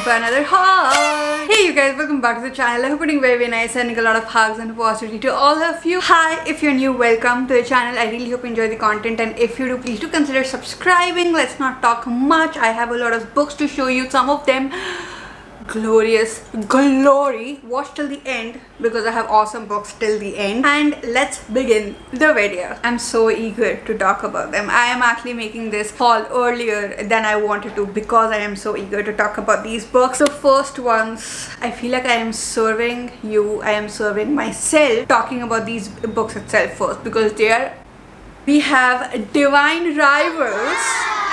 for another haul. Hey you guys, welcome back to the channel. I hope you're doing very nice, sending a lot of hugs and positivity to all of you. Hi, if you're new, welcome to the channel. I really hope you enjoy the content, and if you do, please do consider subscribing. Let's not talk much. I have a lot of books to show you, some of them glorious glory. Watch till the end because I have awesome books till the end, and let's begin the video. I'm so eager to talk about them. I am actually making this haul earlier than I wanted to because I am so eager to talk about these books. The first ones, I feel like I am serving you, I am serving myself talking about these books itself first, because we have Divine Rivals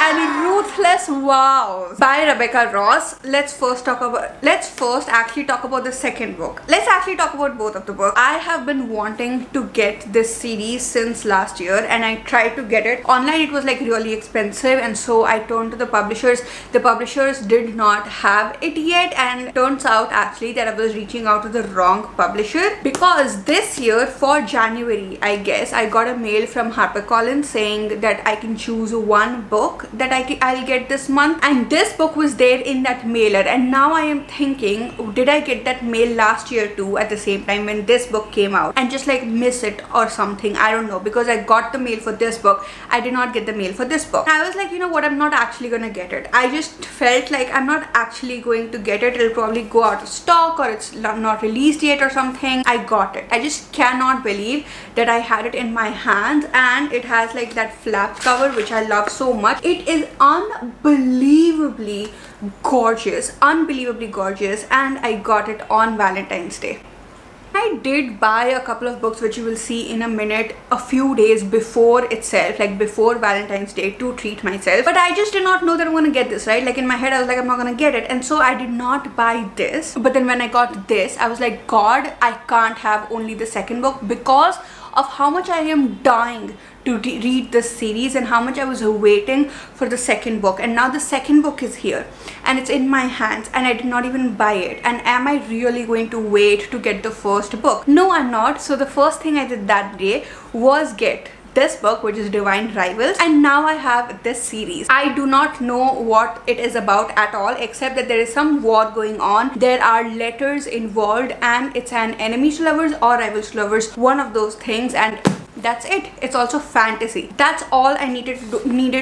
and Ruthless Vows by Rebecca Ross. Let's first actually talk about the second book. Let's actually talk about both of the books. I have been wanting to get this series since last year, and I tried to get it online. It was like really expensive, and so I turned to the publishers. The publishers did not have it yet, and turns out actually that I was reaching out to the wrong publisher, because this year for January, I guess, I got a mail from HarperCollins saying that I can choose one book that I'll get this month, and this book was there in that mailer. And now I am thinking, did I get that mail last year too at the same time when this book came out and just like miss it or something? I don't know, because I got the mail for this book, I did not get the mail for this book. I was like, you know what, I'm not actually gonna get it. I just felt like I'm not actually going to get it. It'll probably go out of stock, or it's not released yet or something. I got it. I just cannot believe that I had it in my hands, and it has like that flap cover which I love so much. It is unbelievably gorgeous, and I got it on Valentine's Day. I did buy a couple of books which you will see in a minute a few days before itself, like before Valentine's Day, to treat myself, but I just did not know that I'm gonna get this, right? Like in my head I was like, I'm not gonna get it, and so I did not buy this. But then when I got this, I was like, God, I can't have only the second book, because of how much I am dying to read this series and how much I was waiting for the second book. And now the second book is here and it's in my hands, and I did not even buy it. And am I really going to wait to get the first book? No, I'm not. So the first thing I did that day was get this book, which is Divine Rivals, and now I have this series. I do not know what it is about at all, except that there is some war going on. There are letters involved, and it's an enemies to lovers or rivals to lovers, one of those things, and that's it. It's also fantasy. That's all I needed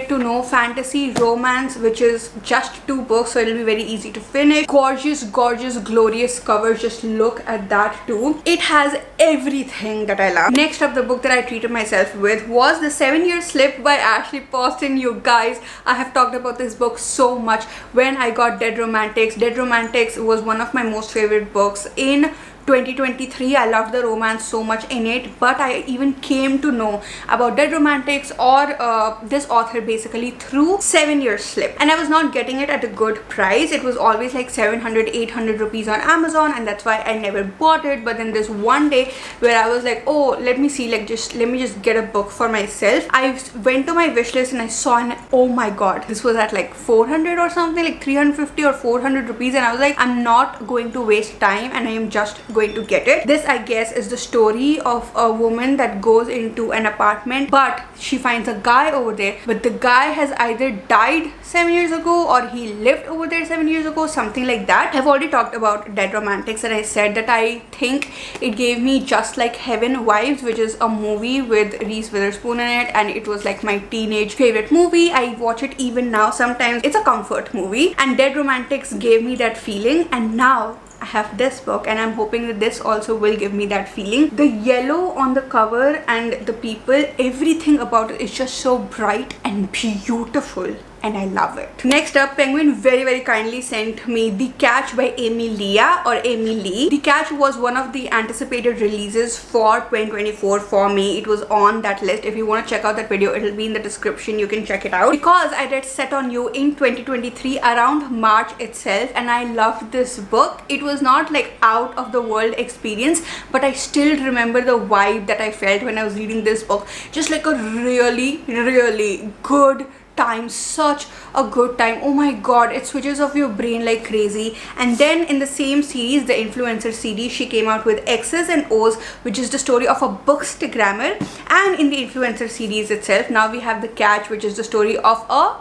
to know. Fantasy, romance, which is just 2 books, so it'll be very easy to finish. Gorgeous, glorious covers. Just look at that too. It has everything that I love. Next up, the book that I treated myself with was The 7-Year Slip by Ashley Poston. You guys, I have talked about this book so much when I got Dead Romantics. Dead Romantics was one of my most favorite books in 2023. I loved the romance so much in it, but I even came to know about Dead Romantics, or this author basically, through 7-Year Slip, and I was not getting it at a good price. It was always like 700-800 rupees on Amazon, and that's why I never bought it. But then this one day where I was like, oh, let me see, like let me just get a book for myself. I went to my wish list and I saw, and oh my god, this was at like 400 or something, like 350 or 400 rupees, and I was like, I'm not going to waste time, and I am just going to get it. This, I guess, is the story of a woman that goes into an apartment, but she finds a guy over there, but the guy has either died 7 years ago or he lived over there 7 years ago, something like that. I've already talked about Dead Romantics, and I said that I think it gave me Just Like Heaven vibes, which is a movie with Reese Witherspoon in it, and it was like my teenage favorite movie. I watch it even now sometimes. It's a comfort movie, and Dead Romantics gave me that feeling, and now I have this book, and I'm hoping that this also will give me that feeling. The yellow on the cover and the people, everything about it is just so bright and beautiful, and I love it. Next up, Penguin very kindly sent me The Catch by Amy Lee. The Catch was one of the anticipated releases for 2024 for me. It was on that list. If you want to check out that video, it'll be in the description. You can check it out, because I read Set on You in 2023 around March itself, and I loved this book. It was not like out of the world experience, but I still remember the vibe that I felt when I was reading this book. Just like a really good time, such a good time. Oh my god, it switches off your brain like crazy. And then in the same series, the Influencer series, she came out with X's and O's, which is the story of a bookstagrammer. And in the Influencer series itself, now we have The Catch, which is the story of a...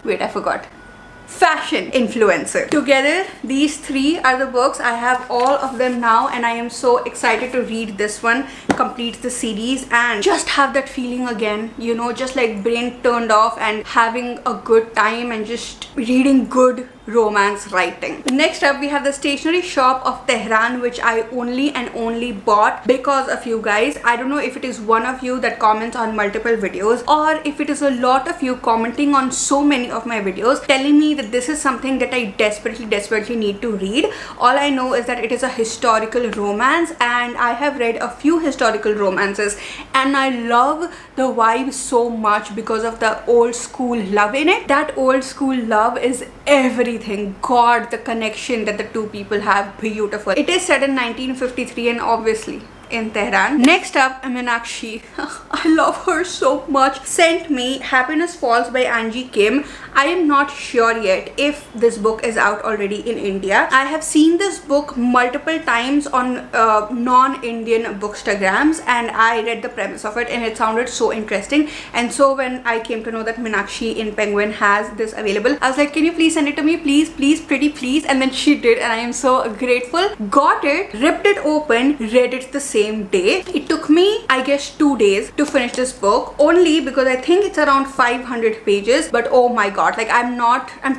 wait, I forgot. fashion influencer. Together, these three are the books. I have all of them now and I am so excited to read this one, complete the series and just have that feeling again, you know, just like brain turned off and having a good time and just reading good romance writing. Next up, we have the stationery shop of Tehran, which I only bought because of you guys. I don't know if it is one of you that comments on multiple videos or if it is a lot of you commenting on so many of my videos telling me that this is something that I desperately need to read. All I know is that it is a historical romance and I have read a few historical romances and I love the vibe so much because of the old school love in it. That old school love is everything. God, the connection that the two people have, beautiful. It is set in 1953 and obviously in Tehran. Next up, Meenakshi. I love her so much. Sent me Happiness Falls by Angie Kim. I am not sure yet if this book is out already in India. I have seen this book multiple times on non-Indian bookstagrams and I read the premise of it and it sounded so interesting. And so when I came to know that Meenakshi in Penguin has this available, I was like, can you please send it to me? Please, pretty please. And then she did and I am so grateful. Got it, ripped it open, read it the same day. It took me, I guess, 2 days to finish this book, only because I think it's around 500 pages. But oh my god, like I'm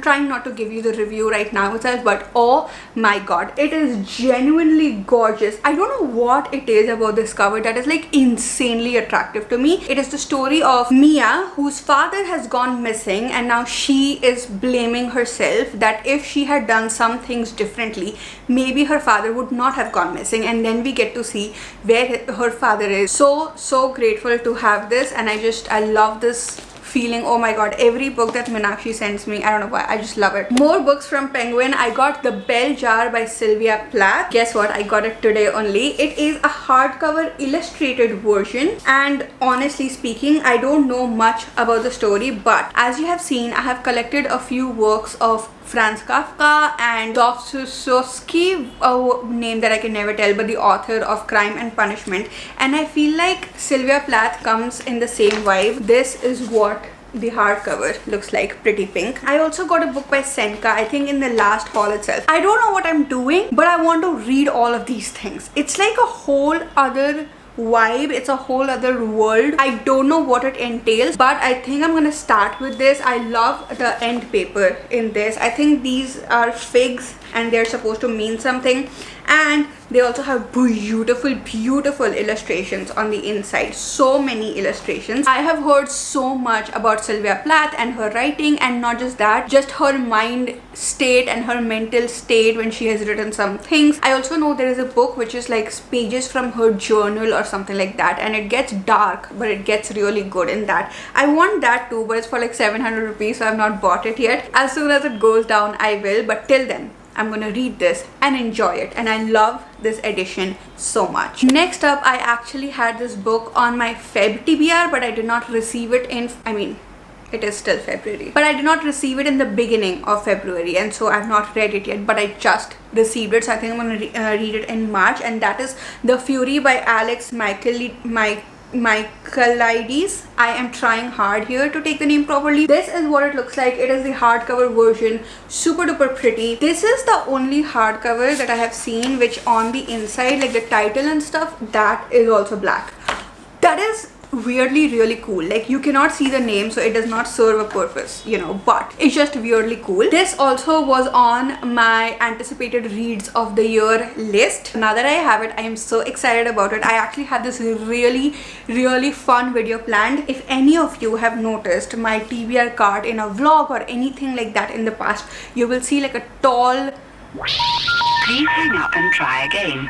trying not to give you the review right now itself, but oh my god, it is genuinely gorgeous. I don't know what it is about this cover that is like insanely attractive to me. It is the story of Mia, whose father has gone missing and now she is blaming herself that if she had done some things differently, maybe her father would not have gone missing. And then we get to see where her father is. So grateful to have this and I love this feeling. Oh my god, every book that Meenakshi sends me, I don't know why, I just love it. More books from Penguin. I got The Bell Jar by Sylvia Plath. Guess what, I got it today only. It is a hardcover illustrated version and honestly speaking, I don't know much about the story, but as you have seen, I have collected a few works of Franz Kafka and Dostoevsky, a name that I can never tell, but the author of Crime and Punishment, and I feel like Sylvia Plath comes in the same vibe. This is what the hardcover looks like, pretty pink. I also got a book by Senka, I think in the last haul itself. I don't know what I'm doing, but I want to read all of these things. It's like a whole other vibe, it's a whole other world. I don't know what it entails, but I think I'm gonna start with this. I love the end paper in this. I think these are figs and they're supposed to mean something, and they also have beautiful illustrations on the inside. So many illustrations. I have heard so much about Sylvia Plath and her writing, and not just that, just her mind state and her mental state when she has written some things. I also know there is a book which is like pages from her journal or something like that, and it gets dark but it gets really good in that. I want that too, but it's for like 700 rupees, so I've not bought it yet. As soon as it goes down I will, but till then I'm gonna read this and enjoy it, and I love this edition so much. Next up, I actually had this book on my Feb TBR, but I did not receive it in, I mean, it is still February, but I did not receive it in the beginning of February, and so I've not read it yet, but I just received it, so I think I'm gonna read it in March, and that is The Fury by Alex Michaelides. I am trying hard here to take the name properly. This is what it looks like. It is the hardcover version, super duper pretty. This is the only hardcover that I have seen which on the inside, like the title and stuff, that is also black. That is weirdly really cool. Like you cannot see the name, so it does not serve a purpose, you know, but it's just weirdly cool. This also was on my anticipated reads of the year list. Now that I have it, I am so excited about it. I actually had this really fun video planned. If any of you have noticed my TBR card in a vlog or anything like that in the past, you will see like a tall, please hang up and try again,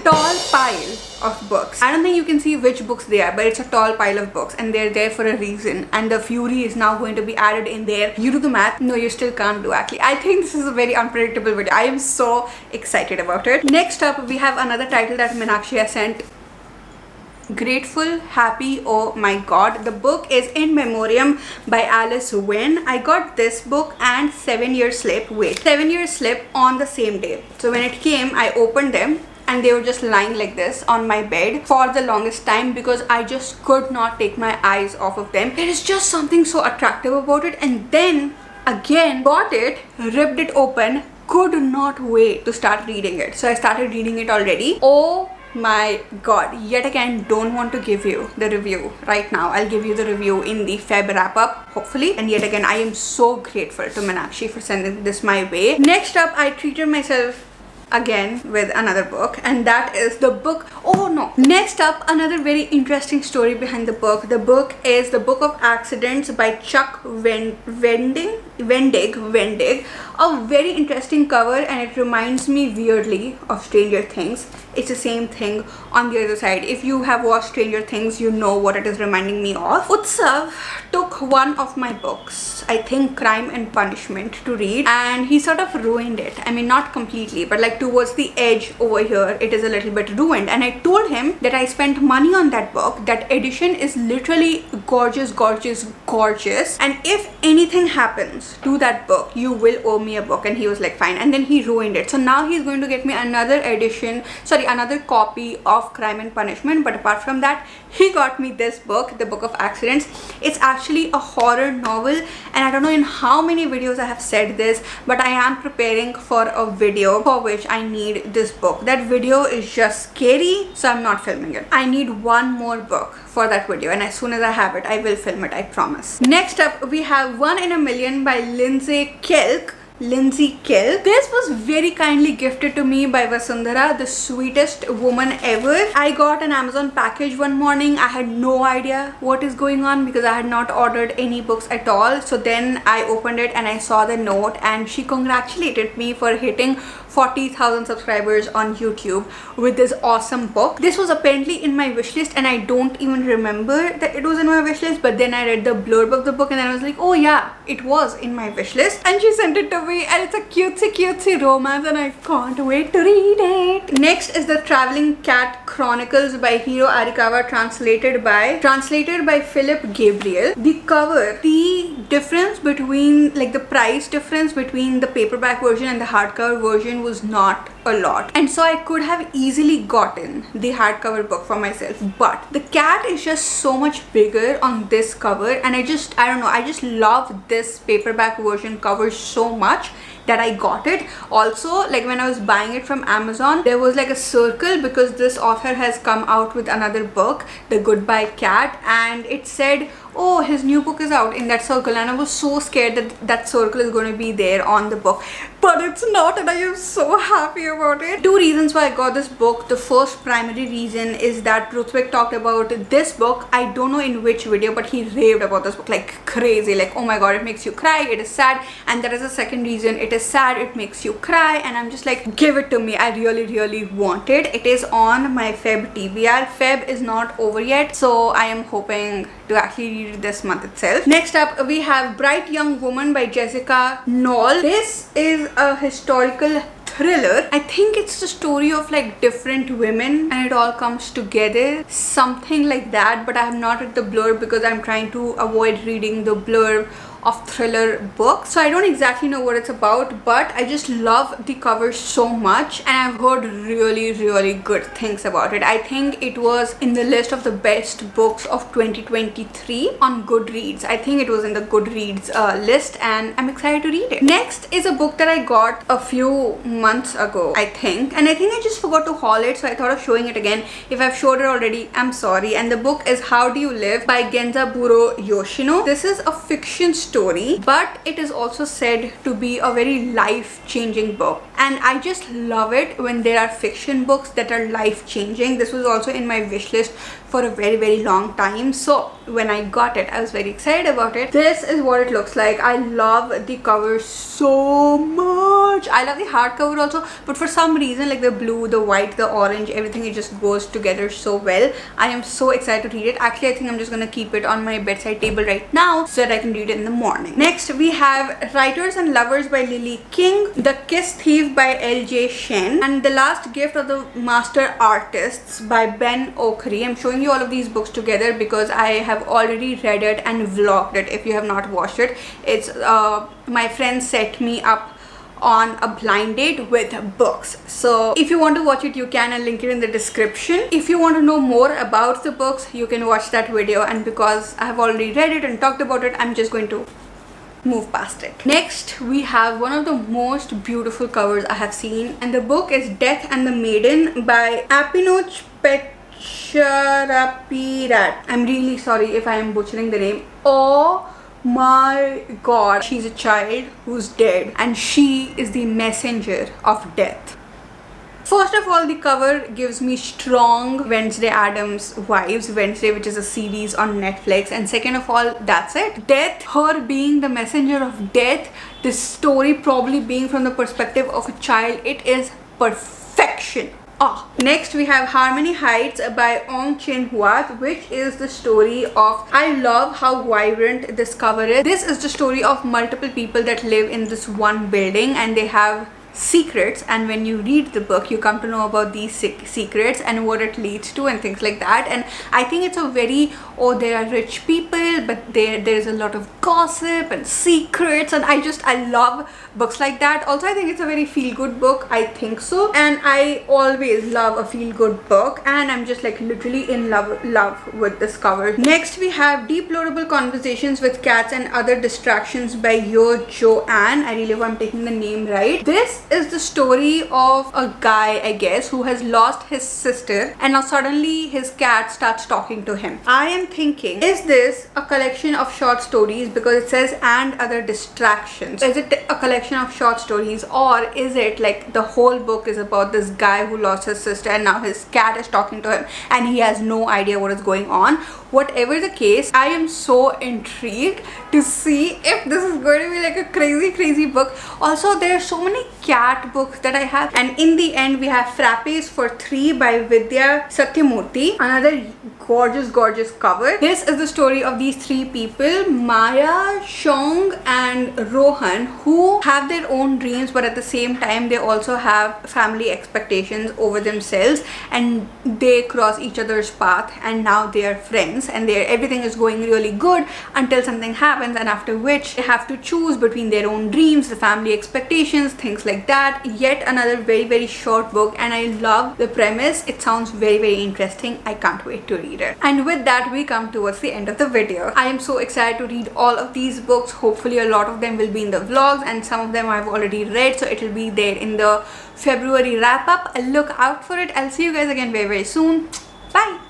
tall pile of books. I don't think you can see which books they are, but it's a tall pile of books and they're there for a reason, and The Fury is now going to be added in there. You do the math. No, you still can't do actually. I think this is a very unpredictable video. I am so excited about it. Next up, we have another title that Meenakshi has sent. Grateful, Happy, Oh My God. The book is In Memoriam by Alice Wynne. I got this book and 7 Year Slip. Wait, 7 Year Slip on the same day. So when it came, I opened them and they were just lying like this on my bed for the longest time because I just could not take my eyes off of them. There is just something so attractive about it, and then again, got it, ripped it open, could not wait to start reading it. So I started reading it already. Oh my god, yet again, don't want to give you the review right now. I'll give you the review in the Feb wrap up, hopefully. And yet again, I am so grateful to Meenakshi for sending this my way. Next up, I treated myself again with another book, and that is the book, oh no, next up, another very interesting story behind the book. The book is The Book of Accidents by Chuck Wendig. A very interesting cover, and it reminds me weirdly of Stranger Things. It's the same thing on the other side. If you have watched Stranger Things, you know what it is reminding me of. Utsav took one of my books, I think Crime and Punishment, to read, and he sort of ruined it. I mean, not completely, but like towards the edge over here, it is a little bit ruined. And I told him that I spent money on that book. That edition is literally gorgeous, gorgeous, gorgeous. And if anything happens to that book, you will owe me a book. And he was like, fine. And then he ruined it. So now he's going to get me another edition, another copy of Crime and Punishment. But apart from that, he got me this book, The Book of Accidents. It's actually a horror novel, and I don't know in how many videos I have said this, but I am preparing for a video for which I need this book. That video is just scary, so I'm not filming it. I need one more book for that video, and as soon as I have it, I will film it, I promise. Next up, we have 1 in a Million by Lindsay Kelk. This was very kindly gifted to me by Vasundhara, the sweetest woman ever. I got an Amazon package one morning. I had no idea what is going on because I had not ordered any books at all. So then I opened it and I saw the note, and she congratulated me for hitting 40,000 subscribers on YouTube with this awesome book. This was apparently in my wishlist, and I don't even remember that it was in my wishlist, but then I read the blurb of the book and then I was like, oh yeah, it was in my wishlist. And she sent it to me, and it's a cutesy romance, and I can't wait to read it. Next is The Traveling Cat Chronicles by Hiro Arikawa, translated by Philip Gabriel. The cover, the difference between, like the price difference between the paperback version and the hardcover version was not a lot, and so I could have easily gotten the hardcover book for myself, but the cat is just so much bigger on this cover, and I don't know, I just love this paperback version cover so much that I got it. Also, like when I was buying it from Amazon, there was like a circle because this author has come out with another book, The Goodbye Cat, and it said, oh, his new book is out in that circle, and I was so scared that that circle is going to be there on the book, but it's not, and I am so happy about it. 2 reasons why I got this book. The first primary reason is that Ruthvik talked about this book, I don't know in which video, but he raved about this book like crazy, like oh my god, it makes you cry, it is sad. And that is the second reason, it is sad, it makes you cry, and I'm just like, give it to me, I really want it. It is on my Feb TBR. Feb is not over yet, so I am hoping to actually read it this month itself. Next up, we have Bright Young Woman by Jessica Knoll. This is a historical thriller. I think it's the story of like different women and it all comes together, something like that, but I have not read the blurb because I'm trying to avoid reading the blurb of thriller books, so I don't exactly know what it's about, but I just love the cover so much, and I've heard really good things about it. I think it was in the list of the best books of 2023 on Goodreads. I think it was in the Goodreads list, and I'm excited to read it. Next is a book that I got a few months ago, I think, and I think I just forgot to haul it, so I thought of showing it again. If I've showed it already, I'm sorry. And the book is How Do You Live by Genzaburo Yoshino. This is a fiction story, but it is also said to be a very life-changing book, and I just love it when there are fiction books that are life-changing. This was also in my wish list for a very long time, so when I got it, I was very excited about it. This is what it looks like. I love the cover so much. I love the hardcover also, but for some reason, like the blue, the white, the orange, everything, it just goes together so well. I am so excited to read it. Actually, I think I'm just gonna keep it on my bedside table right now so that I can read it in the morning. Next, we have Writers and Lovers by Lily King, The Kiss Thief by L.J. Shen, and The Last Gift of the Master Artists by Ben Okri. I'm showing you all of these books together because I have already read it and vlogged it. If you have not watched it, it's my friend set me up on a blind date with books, so if you want to watch it, you can. I'll link it in the description. If you want to know more about the books, you can watch that video, and because I have already read it and talked about it, I'm just going to move past it. Next, we have one of the most beautiful covers I have seen, and the book is Death and the Maiden by Apinoch Petcharapirat. I'm really sorry if I am butchering the name. Oh my god, she's a child who's dead and she is the messenger of death. First of all, the cover gives me strong Wednesday Addams vibes, Wednesday, which is a series on Netflix. And second of all, that's it. Death, her being the messenger of death, this story probably being from the perspective of a child, it is perfection. Next we have Harmony Heights by Ong Chin Huat, which is the story of, I love how vibrant this cover is. This is the story of multiple people that live in this one building and they have secrets, and when you read the book you come to know about these secrets and what it leads to and things like that. And I think it's a very, they are rich people but there's a lot of gossip and secrets, and I love books like that. Also, I think it's a very feel-good book, I think so, and I always love a feel-good book, and I'm just like literally in love with this cover. Next we have Deplorable Conversations with Cats and Other Distractions by Yo Joanne. I really hope I'm taking the name right. This is the story of a guy, I guess, who has lost his sister and now suddenly his cat starts talking to him. I am thinking, is this a collection of short stories, because it says and other distractions? Is it a collection of short stories, or is it like the whole book is about this guy who lost his sister and now his cat is talking to him and he has no idea what is going on? Whatever the case, I am so intrigued to see if this is going to be like a crazy book. Also, there are so many cat books that I have, and in the end we have Frappes for 3 by Vidya Satyamurthy, another gorgeous cover. This is the story of these 3 people, Maya, Shong and Rohan, who have their own dreams but at the same time they also have family expectations over themselves, and they cross each other's path and now they are friends, and everything is going really good until something happens, and after which they have to choose between their own dreams, the family expectations, things like that. Yet another very short book, and I love the premise. It sounds very interesting. I can't wait to read it. And with that we come towards the end of the video. I am so excited to read all of these books. Hopefully a lot of them will be in the vlogs and some of them I've already read, so it will be there in the February wrap up. Look out for it. I'll see you guys again very soon. Bye.